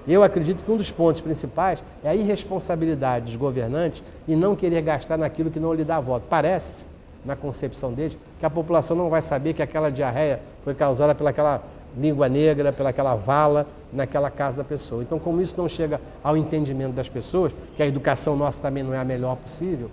Eu acredito que um dos pontos principais é a irresponsabilidade dos governantes e não querer gastar naquilo que não lhe dá voto. Parece, na concepção deles, que a população não vai saber que aquela diarreia foi causada pelaquela língua negra, pelaquela vala naquela casa da pessoa. Então, como isso não chega ao entendimento das pessoas, que a educação nossa também não é a melhor possível,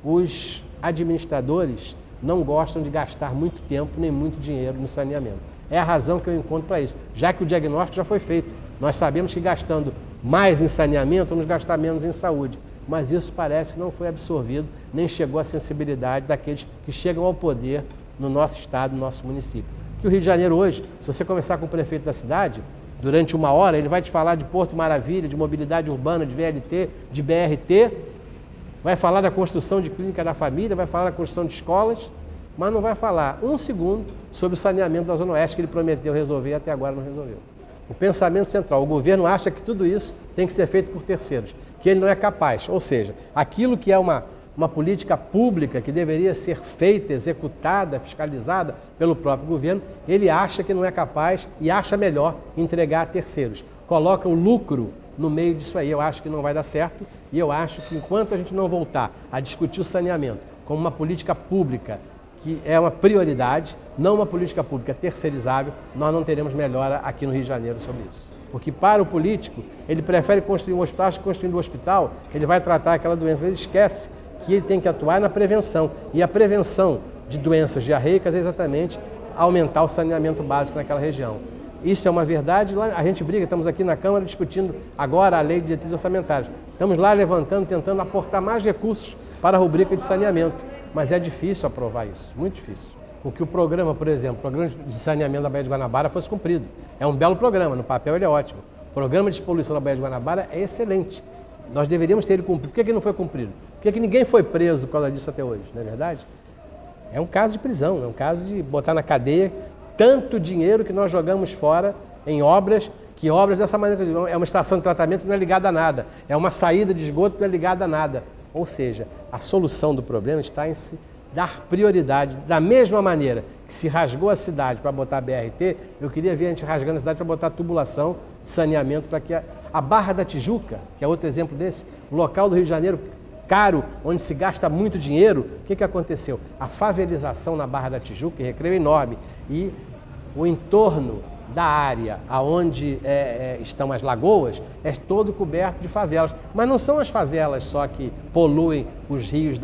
os administradores não gostam de gastar muito tempo nem muito dinheiro no saneamento. É a razão que eu encontro para isso, já que o diagnóstico já foi feito. Nós sabemos que gastando mais em saneamento, vamos gastar menos em saúde. Mas isso parece que não foi absorvido, nem chegou à sensibilidade daqueles que chegam ao poder no nosso estado, no nosso município. Que o Rio de Janeiro hoje, se você conversar com o prefeito da cidade, durante uma hora, ele vai te falar de Porto Maravilha, de mobilidade urbana, de VLT, de BRT, vai falar da construção de clínica da família, vai falar da construção de escolas, mas não vai falar um segundo sobre o saneamento da Zona Oeste que ele prometeu resolver e até agora não resolveu. O pensamento central, o governo acha que tudo isso tem que ser feito por terceiros, que ele não é capaz, ou seja, aquilo que é uma política pública que deveria ser feita, executada, fiscalizada pelo próprio governo, ele acha que não é capaz e acha melhor entregar a terceiros. Coloca o lucro no meio disso aí, eu acho que não vai dar certo e eu acho que enquanto a gente não voltar a discutir o saneamento como uma política pública que é uma prioridade, não uma política pública terceirizável, nós não teremos melhora aqui no Rio de Janeiro sobre isso. Porque para o político, ele prefere construir um hospital, acha que construindo um hospital, ele vai tratar aquela doença, mas ele esquece que ele tem que atuar na prevenção. E a prevenção de doenças diarreicas é exatamente aumentar o saneamento básico naquela região. Isso é uma verdade, a gente briga, estamos aqui na Câmara discutindo agora a lei de diretrizes orçamentárias. Estamos lá levantando, tentando aportar mais recursos para a rubrica de saneamento. Mas é difícil aprovar isso, muito difícil. O que o programa, por exemplo, o programa de saneamento da Baía de Guanabara fosse cumprido. É um belo programa, no papel ele é ótimo. O programa de despoluição da Baía de Guanabara é excelente. Nós deveríamos ter ele cumprido. Por que ele não foi cumprido? Por que ninguém foi preso por causa disso até hoje, não é verdade? É um caso de prisão, é um caso de botar na cadeia tanto dinheiro que nós jogamos fora em obras, que obras dessa maneira, é uma estação de tratamento que não é ligada a nada, é uma saída de esgoto que não é ligada a nada. Ou seja, a solução do problema está em se dar prioridade, da mesma maneira que se rasgou a cidade para botar BRT, eu queria ver a gente rasgando a cidade para botar tubulação de saneamento para que a Barra da Tijuca, que é outro exemplo desse, o local do Rio de Janeiro caro, onde se gasta muito dinheiro, o que aconteceu? A favelização na Barra da Tijuca, que Recreio enorme, e o entorno da área onde estão as lagoas é todo coberto de favelas. Mas não são as favelas só que poluem os rios,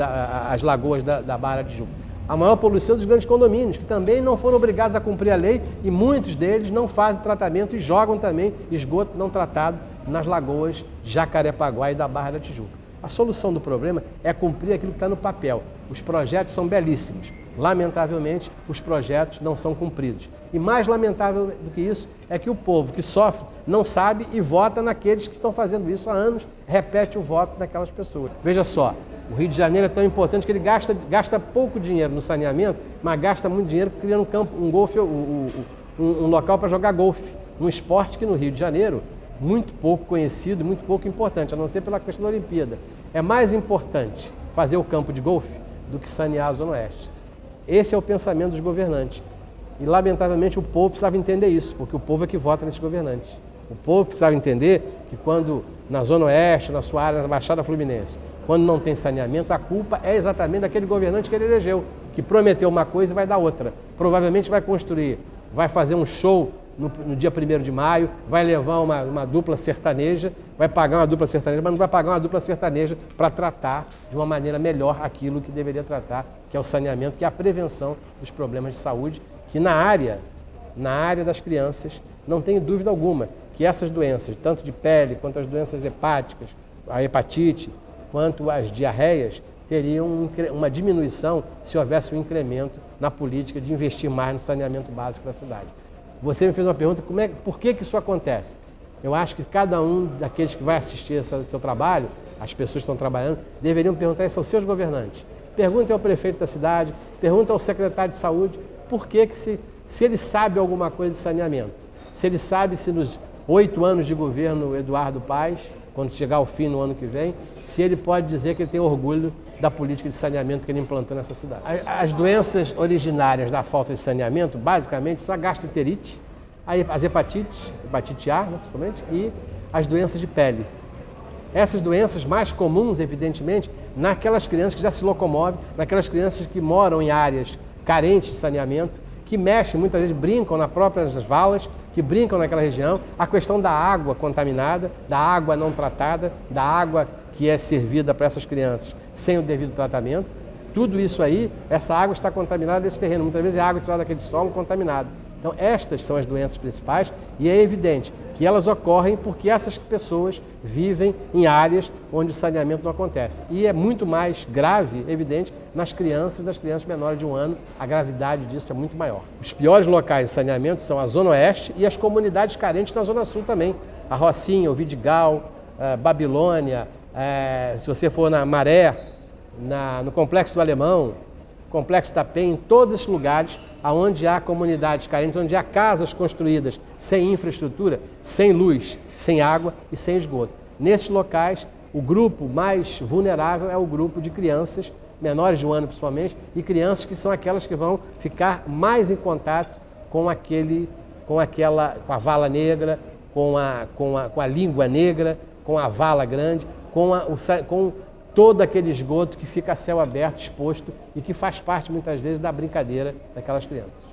as lagoas da Barra de Tijuca. A maior poluição dos grandes condomínios, que também não foram obrigados a cumprir a lei e muitos deles não fazem tratamento e jogam também esgoto não tratado nas lagoas de Jacarepaguá e da Barra da Tijuca. A solução do problema é cumprir aquilo que está no papel. Os projetos são belíssimos. Lamentavelmente, os projetos não são cumpridos. E mais lamentável do que isso é que o povo que sofre não sabe e vota naqueles que estão fazendo isso há anos, repete o voto daquelas pessoas. Veja só, o Rio de Janeiro é tão importante que ele gasta pouco dinheiro no saneamento, mas gasta muito dinheiro criando um local para jogar golfe. Um esporte que no Rio de Janeiro, muito pouco conhecido, muito pouco importante, a não ser pela questão da Olimpíada. É mais importante fazer o campo de golfe do que sanear a Zona Oeste. Esse é o pensamento dos governantes. E, lamentavelmente, o povo precisava entender isso, porque o povo é que vota nesses governantes. O povo precisava entender que quando, na Zona Oeste, na sua área, na Baixada Fluminense, quando não tem saneamento, a culpa é exatamente daquele governante que ele elegeu, que prometeu uma coisa e vai dar outra. Provavelmente vai construir, vai fazer um show no dia 1º de maio, vai levar uma dupla sertaneja, vai pagar uma dupla sertaneja, mas não vai pagar uma dupla sertaneja para tratar de uma maneira melhor aquilo que deveria tratar, que é o saneamento, que é a prevenção dos problemas de saúde, que na área das crianças, não tenho dúvida alguma que essas doenças, tanto de pele quanto as doenças hepáticas, a hepatite, quanto as diarreias, teriam uma diminuição se houvesse um incremento na política de investir mais no saneamento básico da cidade. Você me fez uma pergunta, por que isso acontece? Eu acho que cada um daqueles que vai assistir esse seu trabalho, as pessoas que estão trabalhando, deveriam perguntar isso aos seus governantes. Pergunte ao prefeito da cidade, pergunte ao secretário de saúde, por que se ele sabe alguma coisa de saneamento, se ele sabe se nos 8 anos de governo Eduardo Paes, quando chegar ao fim no ano que vem, se ele pode dizer que ele tem orgulho da política de saneamento que ele implantou nessa cidade. As doenças originárias da falta de saneamento, basicamente, são a gastroenterite, as hepatites, hepatite A, né, principalmente, e as doenças de pele. Essas doenças mais comuns, evidentemente, naquelas crianças que já se locomovem, naquelas crianças que moram em áreas carentes de saneamento, que mexem, muitas vezes brincam nas próprias valas, que brincam naquela região. A questão da água contaminada, da água não tratada, da água que é servida para essas crianças sem o devido tratamento. Tudo isso aí, essa água está contaminada desse terreno. Muitas vezes é água tirada daquele solo contaminado. Então, estas são as doenças principais e é evidente que elas ocorrem porque essas pessoas vivem em áreas onde o saneamento não acontece. E é muito mais grave, evidente, nas crianças menores de 1 ano, a gravidade disso é muito maior. Os piores locais de saneamento são a Zona Oeste e as comunidades carentes na Zona Sul também. A Rocinha, o Vidigal, Babilônia, se você for na Maré, no Complexo do Alemão, Complexo da Penha, em todos esses lugares onde há comunidades carentes, onde há casas construídas sem infraestrutura, sem luz, sem água e sem esgoto. Nesses locais, o grupo mais vulnerável é o grupo de crianças, menores de 1 ano principalmente, e crianças que são aquelas que vão ficar mais em contato com a vala negra, com a língua negra, com a vala grande, com todo aquele esgoto que fica a céu aberto, exposto e que faz parte muitas vezes da brincadeira daquelas crianças.